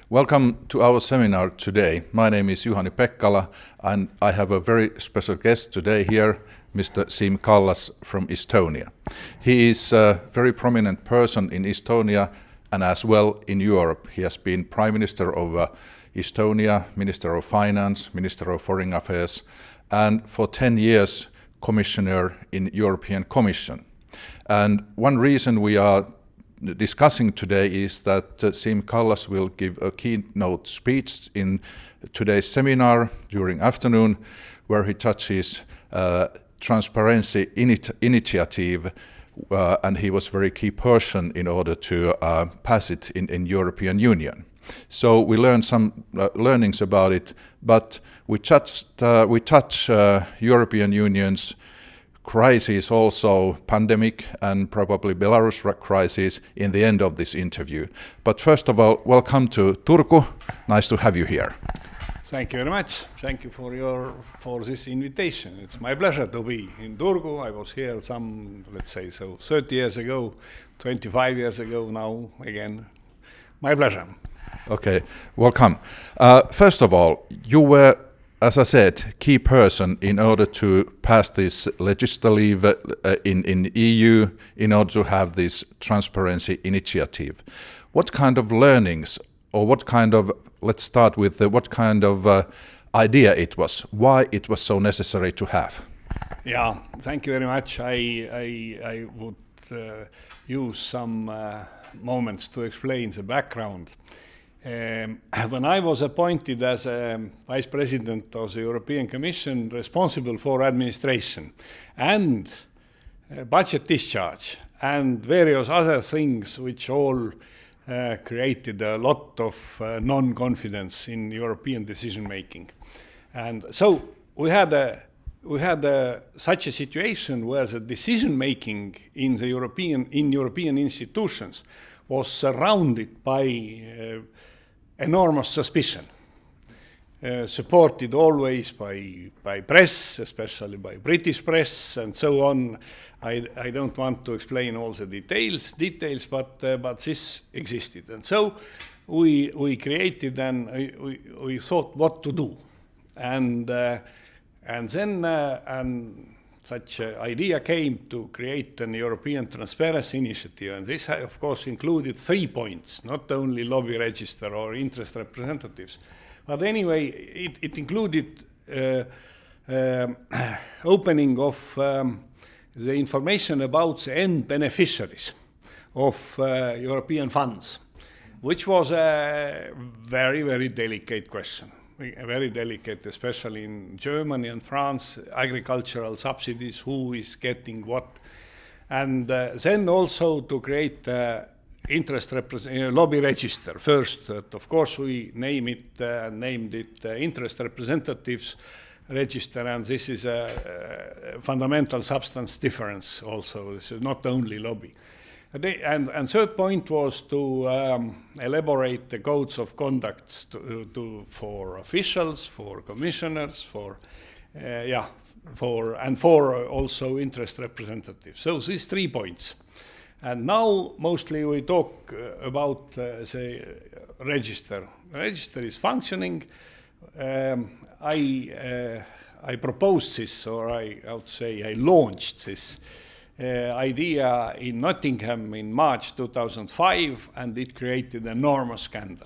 Welcome to our seminar today. My name is Juhani Pekkala, and I have a very special guest today here, Mr. Siim Kallaksen from Estonia. He is a very prominent person in Estonia and as well in Europe. He has been Prime Minister of Estonia, Minister of Finance, Minister of Foreign Affairs, and for 10 years, Commissioner in European Commission. And one reason we are discussing today is that Siim Kallaksen will give a keynote speech in today's seminar during afternoon, where he touches transparency initiative, and he was very key person in order to pass it in European Union. So we learned some learnings about it, but we touch European Union's crisis, also pandemic and probably Belarus crisis in the end of this interview. But first of all, welcome to Turku. Nice to have you here. Thank you very much. Thank you for this invitation. It's my pleasure to be in Turku. I was here 30 years ago, 25 years ago now again. My pleasure. Okay, welcome. First of all, you were, as I said, key person in order to pass this legislative in EU, in order to have this transparency initiative. What kind of learnings, or what kind of, let's start with what kind of idea it was, why it was so necessary to have? Yeah, thank you very much. I would use some moments to explain the background. When I was appointed as a Vice President of the European Commission responsible for administration and budget discharge and various other things which all created a lot of non-confidence in European decision-making. And so we had such a situation where the decision-making in European institutions was surrounded by enormous suspicion, supported always by press, especially by British press and so on. I don't want to explain all the details, but this existed. And so we created and we thought what to do. And then such an idea came to create an European Transparency Initiative. And this, of course, included 3 points, not only lobby register or interest representatives. But anyway, it included opening of the information about the end beneficiaries of European funds, which was a very, very delicate question. Very delicate, especially in Germany and France, agricultural subsidies, who is getting what. And then also to create lobby register. First, of course, we named it interest representatives register, and this is a fundamental substance difference also. This is not only lobby. And third point was to elaborate the codes of conduct for officials, for commissioners, for also interest representatives. So these 3 points. And now mostly we talk about the register. The register is functioning. I proposed this, or I would say I launched this idea in Nottingham in March 2005, and it created an enormous scandal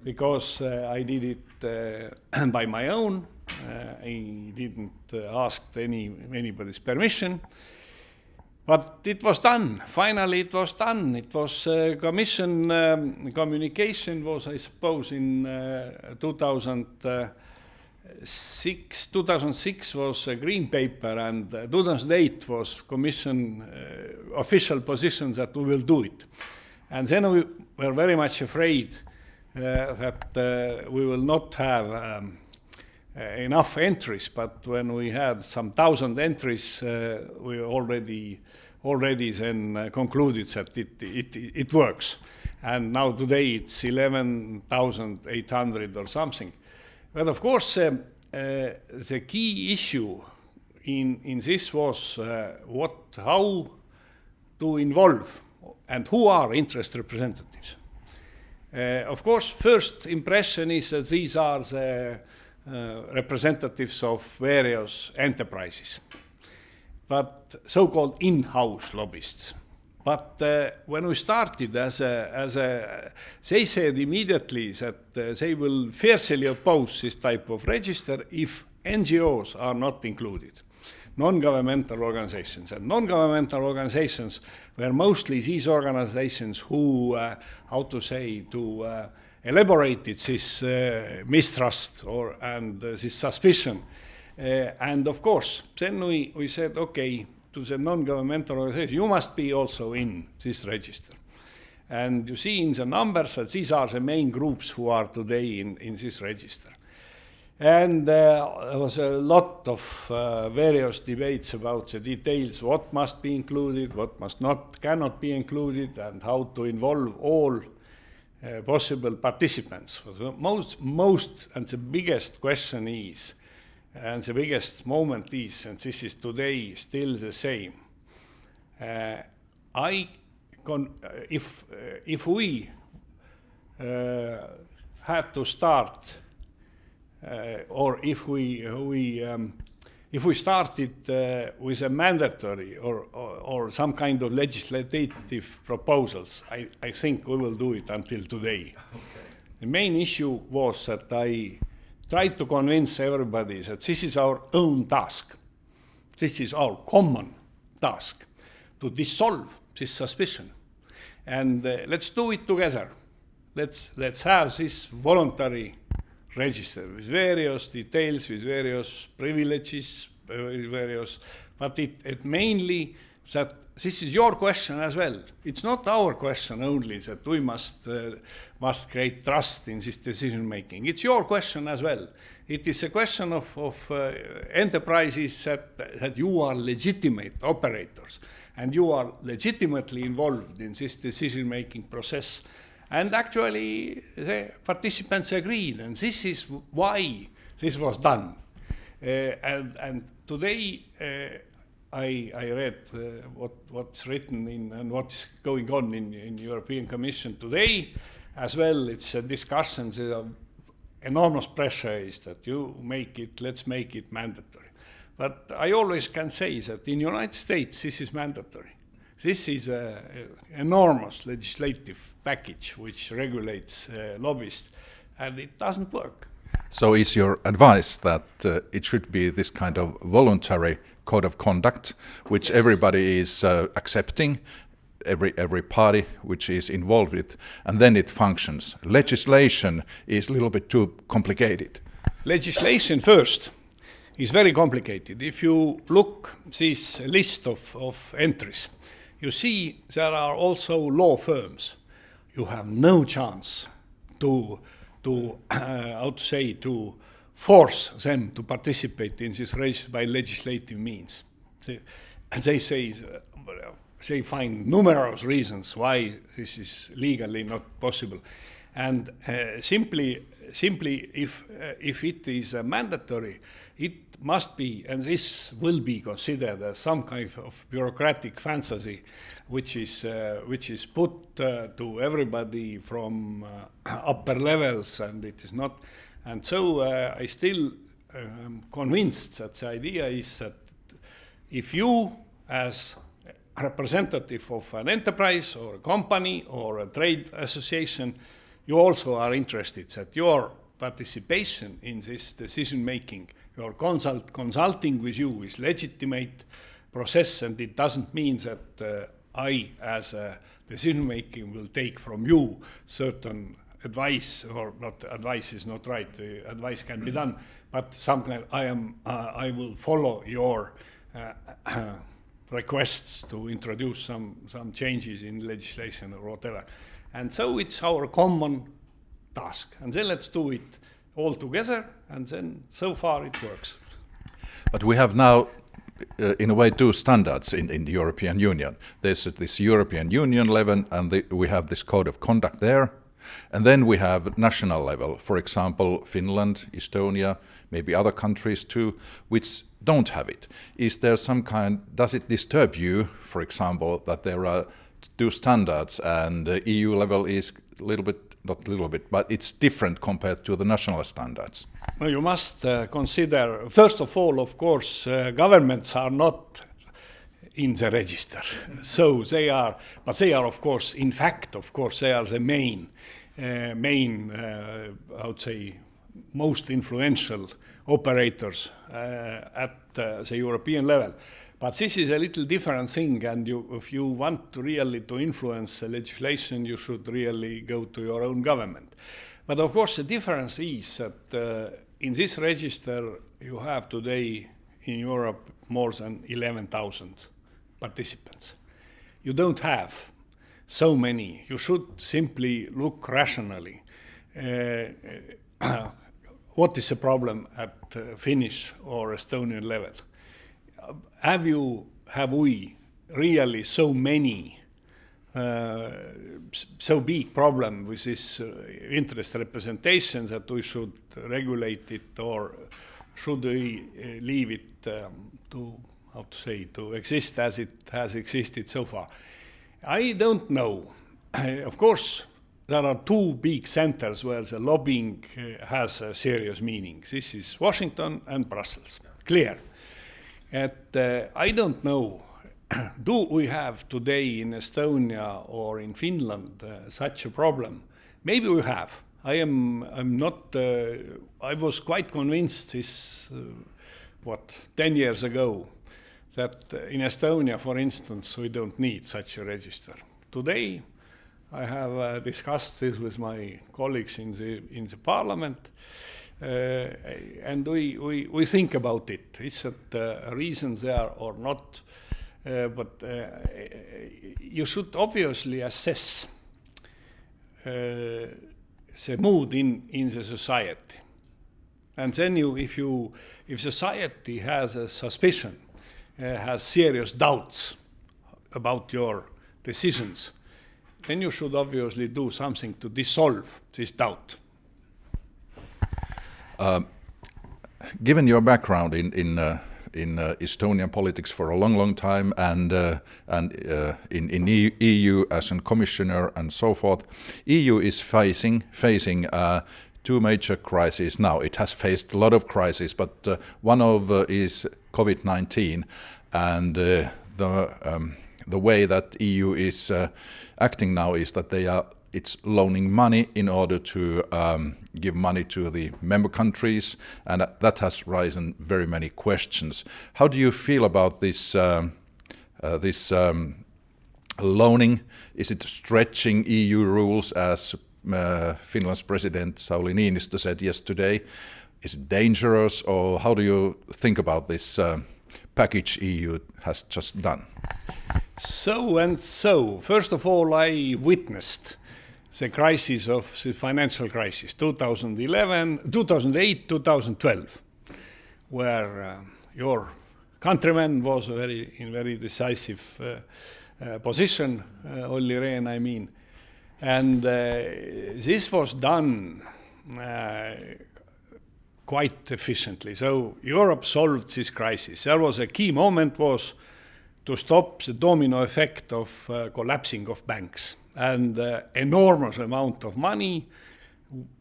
because I did it by my own. I didn't ask anybody's permission, but it was done. Finally, it was done. It was Commission communication was, I suppose, in 2006 was a green paper, and 2008 was Commission official position that we will do it. And then we were very much afraid that we will not have enough entries, but when we had some 1,000 entries, we already then concluded that it works. And now today it's 11,800 or something. But of course, the key issue in this was how to involve and who are interest representatives. Of course, first impression is that these are the representatives of various enterprises, but so-called in-house lobbyists. But when we started they said immediately that they will fiercely oppose this type of register if NGOs are not included, non-governmental organizations. And non-governmental organizations were mostly these organizations who, elaborated this mistrust and this suspicion. And of course, then we said, okay, to the non-governmental organization, you must be also in this register. And you see in the numbers that these are the main groups who are today in this register. And there was a lot of various debates about the details, what must be included, what cannot be included, and how to involve all possible participants. The most and the biggest question is, and the biggest moment is, and this is today still the same. If we had to start, or if we started with a mandatory or some kind of legislative proposals, I think we will do it until today. Okay. The main issue was that I tried to convince everybody that this is our own task. This is our common task to dissolve this suspicion. And let's do it together. Let's have this voluntary register with various details, with various privileges, but it mainly that this is your question as well. It's not our question only that we must create trust in this decision making. It's your question as well. It is a question of enterprises that you are legitimate operators and you are legitimately involved in this decision making process. And actually, the participants agreed, and this is why this was done. And today, I read what's written in and what's going on in European Commission today as well. It's a discussion. Enormous pressure is that let's make it mandatory. But I always can say that in the United States, this is mandatory. This is an enormous legislative package which regulates lobbyists, and it doesn't work. So is your advice that it should be this kind of voluntary code of conduct, which yes, everybody is accepting, every party which is involved with, and then it functions? Legislation is a little bit too complicated. Legislation first is very complicated. If you look this list of entries, you see there are also law firms. You have no chance to force them to participate in this race by legislative means. They find numerous reasons why this is legally not possible. And simply if it is mandatory, it must be, and this will be considered as some kind of bureaucratic fantasy, which is put to everybody from upper levels, and it is not. And so I still am convinced that the idea is that if you, as a representative of an enterprise or a company or a trade association, you also are interested that your participation in this decision making, your consulting with you is legitimate process, and it doesn't mean that I, as a decision making, will take from you certain advice, or not. Advice is not right. Advice can be done, but something I will follow your requests to introduce some changes in legislation or whatever. And so it's our common task, and then let's do it all together, and then so far it works. But we have now, in a way, two standards in the European Union. There's this European Union level, and we have this code of conduct there. And then we have national level, for example, Finland, Estonia, maybe other countries too, which don't have it. Is there some kind, does it disturb you, for example, that there are two standards and the EU level is a little bit not little bit, but it's different compared to the national standards. Well, you must consider, first of all, of course, governments are not in the register. So they are, but they are, of course, in fact, of course, they are the main, I would say, most influential operators at the European level. But this is a little different thing, and if you want to really to influence the legislation, you should really go to your own government. But of course, the difference is that in this register, you have today in Europe more than 11,000 participants. You don't have so many. You should simply look rationally. What is the problem at Finnish or Estonian level? Have we really so many, so big problem with this interest representation that we should regulate it, or should we leave it to exist as it has existed so far? I don't know. Of course, there are two big centers where the lobbying has a serious meaning. This is Washington and Brussels. Clear. I don't know, do we have today in Estonia or in Finland such a problem? Maybe we have. I'm not, I was quite convinced this, 10 years ago, that in Estonia, for instance, we don't need such a register. Today, I have discussed this with my colleagues in the parliament, and we think about it. Is that a reason there or not? But you should obviously assess the mood in the society, and then if society has a suspicion, has serious doubts about your decisions, then you should obviously do something to dissolve this doubt. Given your background in Estonian politics for a long time, and in EU as a commissioner and so forth, EU is facing two major crises now. It has faced a lot of crises, but one of is COVID-19, and the way that EU is acting now is that it's loaning money in order to give money to the member countries, and that has risen very many questions. How do you feel about this loaning? Is it stretching EU rules, as Finland's President Sauli Niinistö said yesterday? Is it dangerous, or how do you think about this package EU has just done? So. First of all, I witnessed the crisis of the financial crisis, 2008, 2012, where your countryman was in very decisive position, Olli Rehn, I mean. And this was done quite efficiently. So Europe solved this crisis. There was a key moment was to stop the domino effect of collapsing of banks. And enormous amount of money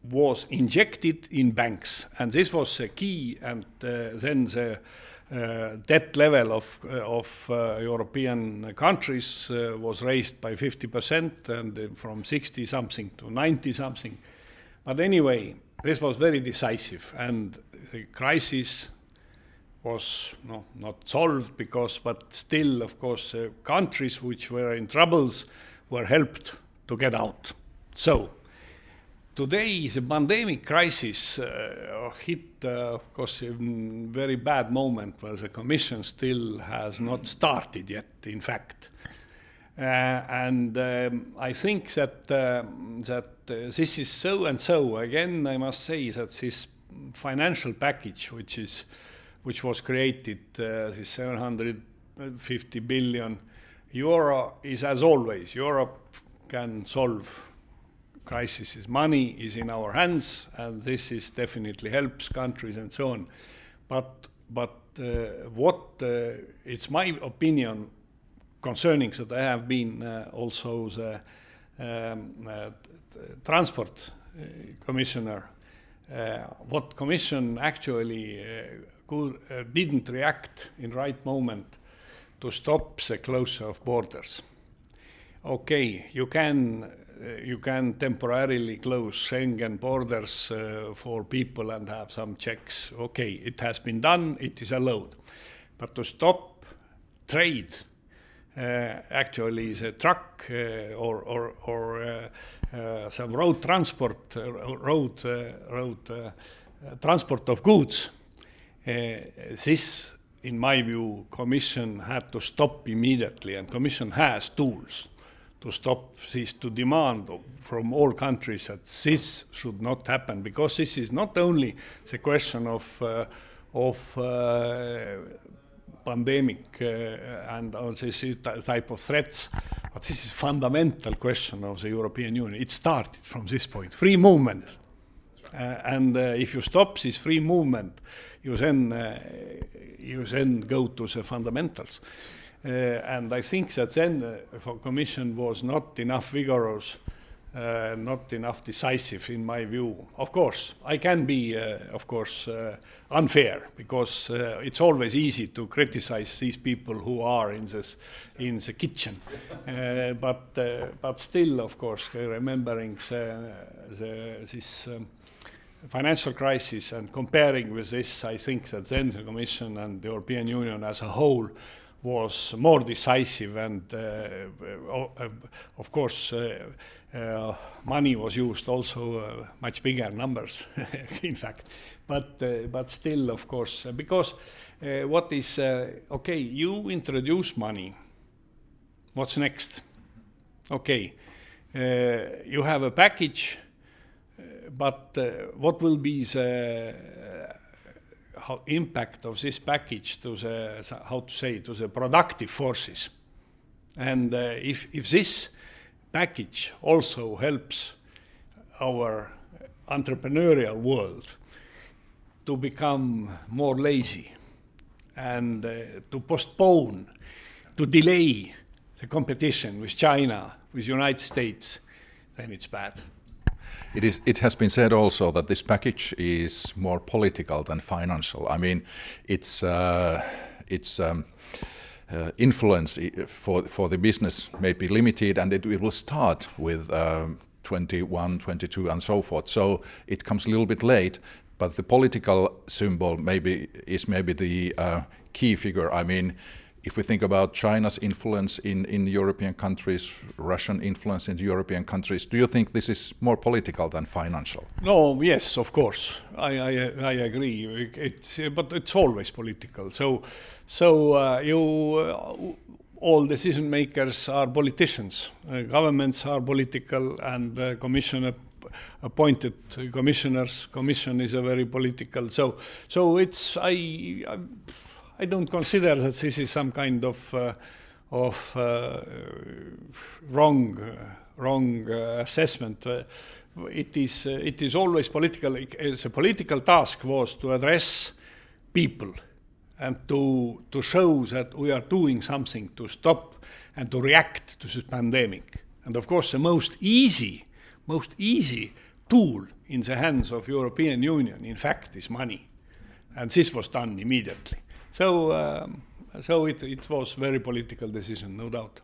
was injected in banks. And this was the key. And then the debt level of European countries was raised by 50%, and from 60-something to 90-something. But anyway, this was very decisive, and the crisis was not solved but still, of course, countries which were in troubles were helped to get out. So today, the pandemic crisis hit, of course, a very bad moment where the Commission still has not started yet, in fact. And I think that this is so and so. Again, I must say that this financial package, which was created, this 750 billion euro, is, as always, Europe can solve crises. Money is in our hands, and this is definitely helps countries and so on. But it's my opinion concerning that I have been also transport commissioner, what Commission actually didn't react in right moment to stop the closure of borders. Okay, you can temporarily close Schengen borders for people and have some checks. Okay, it has been done, it is allowed. But to stop trade, actually the truck or some road transport, transport of goods, this, in my view, Commission had to stop immediately, and Commission has tools to stop this, to demand from all countries that this should not happen, because this is not only the question of pandemic and this type of threats, but this is fundamental question of the European Union. It started from this point, free movement. And if you stop this free movement, you then go to the fundamentals. And I think that then for Commission was not enough vigorous, not enough decisive in my view. Of course, I can be, unfair, because it's always easy to criticize these people who are in the kitchen. But still, of course, remembering this financial crisis and comparing with this, I think that then the Commission and the European Union as a whole was more decisive, and of course money was used also, much bigger numbers in fact, but still, of course, because what is okay, you introduce money, what's next? Okay, you have a package, but what will be the impact of this package to the, to the productive forces? And if this package also helps our entrepreneurial world to become more lazy and to postpone, to delay the competition with China, with United States, then it's bad. It has been said also that this package is more political than financial. I mean, its influence for the business may be limited, and it will start with 21, 22, and so forth. So it comes a little bit late, but the political symbol is maybe the key figure. I mean, if we think about China's influence in European countries, Russian influence in the European countries, do you think this is more political than financial? No, yes, of course, I agree. But it's always political. All decision makers are politicians. Governments are political, and appointed commissioners. Commission is a very political. So it's I don't consider that this is some kind of wrong assessment. It is always political. The political task was to address people and to show that we are doing something to stop and to react to this pandemic. And of course, the most easy tool in the hands of European Union, in fact, is money. And this was done immediately. So it was very political decision, no doubt.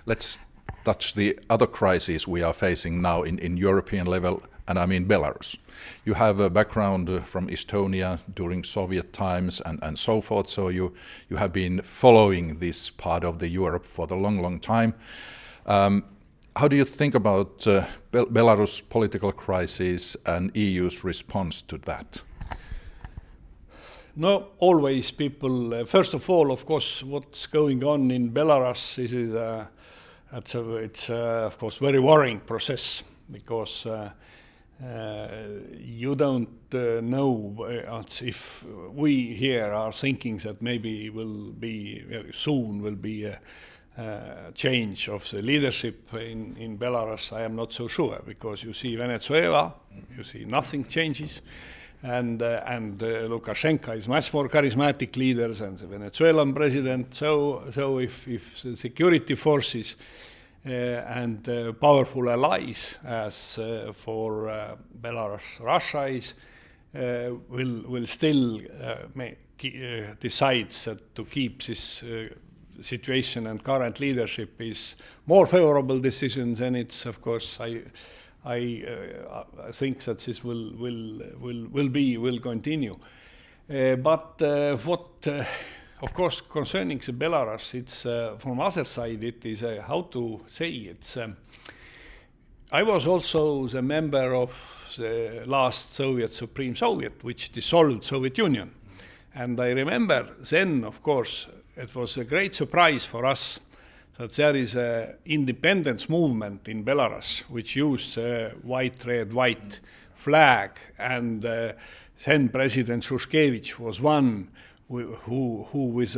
Let's touch the other crises we are facing now in European level, and I mean Belarus. You have a background from Estonia during Soviet times and so forth, so you have been following this part of the Europe for the long time. How do you think about Belarus political crisis and EU's response to that? No, always people. First of all, of course, what's going on in Belarus it's of course very worrying process, because you don't know if we here are thinking that maybe very soon will be a change of the leadership in Belarus. I am not so sure, because you see Venezuela, you see nothing changes. And Lukashenko is much more charismatic leader than the Venezuelan president. So if the security forces and powerful allies, as for Belarus, Russia is, will still decides to keep this situation, and current leadership is more favorable decisions, and it's of course I think that this will continue. But what of course concerning the Belarus, it's from other side it is how to say it's. I was also the member of the last Soviet Supreme Soviet, which dissolved Soviet Union. And I remember then, of course, it was a great surprise for us that there is an independence movement in Belarus, which used a white, red, white flag. And then President Shushkevich was one who with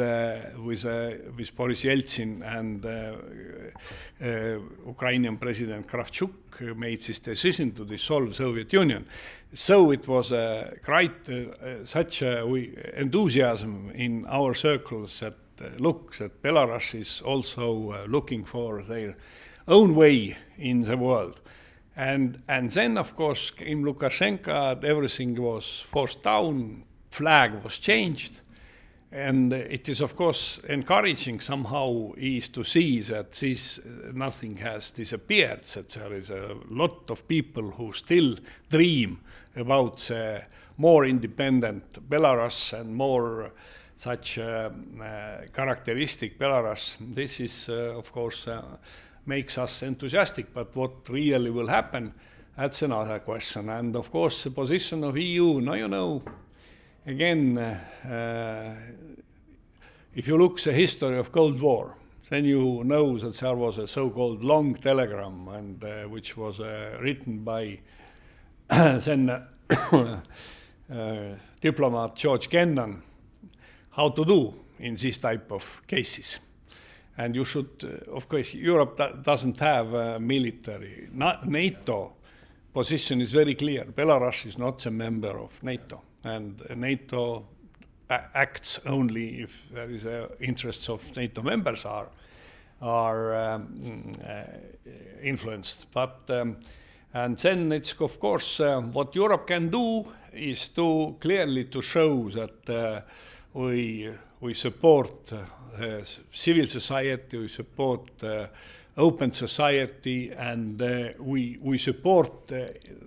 Boris Yeltsin and Ukrainian President Kravchuk made this decision to dissolve Soviet Union. So it was such enthusiasm in our circles that that Belarus is also looking for their own way in the world. And then, of course, came Lukashenko, everything was forced down, flag was changed. And it is, of course, encouraging somehow is to see that nothing has disappeared, that there is a lot of people who still dream about more independent Belarus and more such characteristic Belarus. This is, of course, makes us enthusiastic, but what really will happen, that's another question. And, of course, the position of EU, again, if you look at the history of Cold War, then you know that there was a so-called long telegram, and which was written by then diplomat George Kennan, how to do in this type of cases. And you should, of course, Europe doesn't have a military. NATO position is very clear. Belarus is not a member of NATO, and NATO acts only if there is interests of NATO members are influenced. But and then it's of course what Europe can do is to clearly to show that we support civil society, we support open society, and we support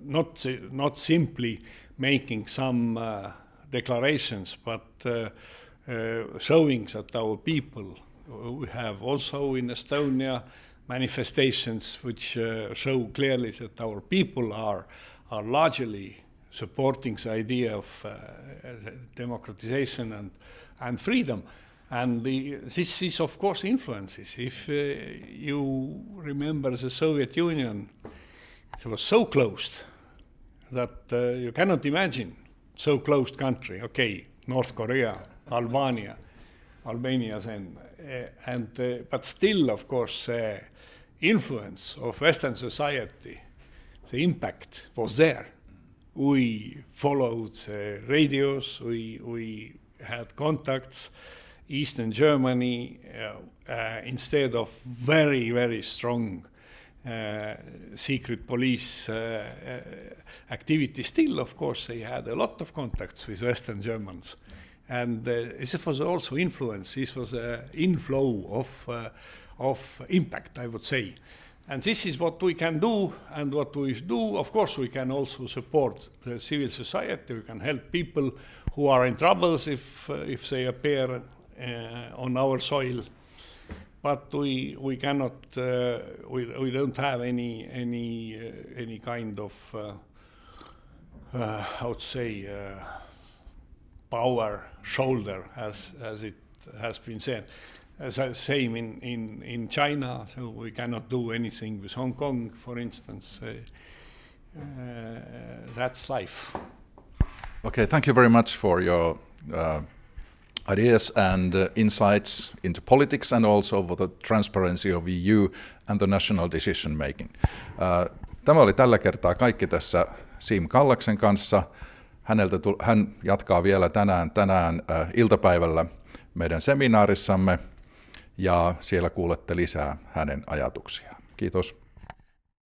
not simply making some declarations, but showing that our people, we have also in Estonia manifestations which show clearly that our people are largely supporting the idea of democratization and freedom. And this is, of course, influences. If you remember the Soviet Union, it was so closed that you cannot imagine so closed country. Okay, North Korea, Albania then, but still, of course, influence of Western society, the impact was there. We followed radios, we had contacts. Eastern Germany, instead of very, very strong secret police activity, still, of course, they had a lot of contacts with Western Germans. And this was also influence. This was an inflow of impact, I would say. And this is what we can do, and what we do. Of course, we can also support the civil society. We can help people who are in troubles if they appear on our soil. But we cannot. We don't have any kind of how to say power shoulder as it has been said. Same in China, so we cannot do anything with Hong Kong, for instance. That's life. Okay, thank you very much for your ideas and insights into politics, and also for the transparency of EU and the national decision making. Tämä oli tällä kertaa kaikki tässä Siim Kallaksen kanssa. Hän jatkaa vielä tänään iltapäivällä meidän seminaarissamme, ja siellä kuulette lisää hänen ajatuksiaan. Kiitos.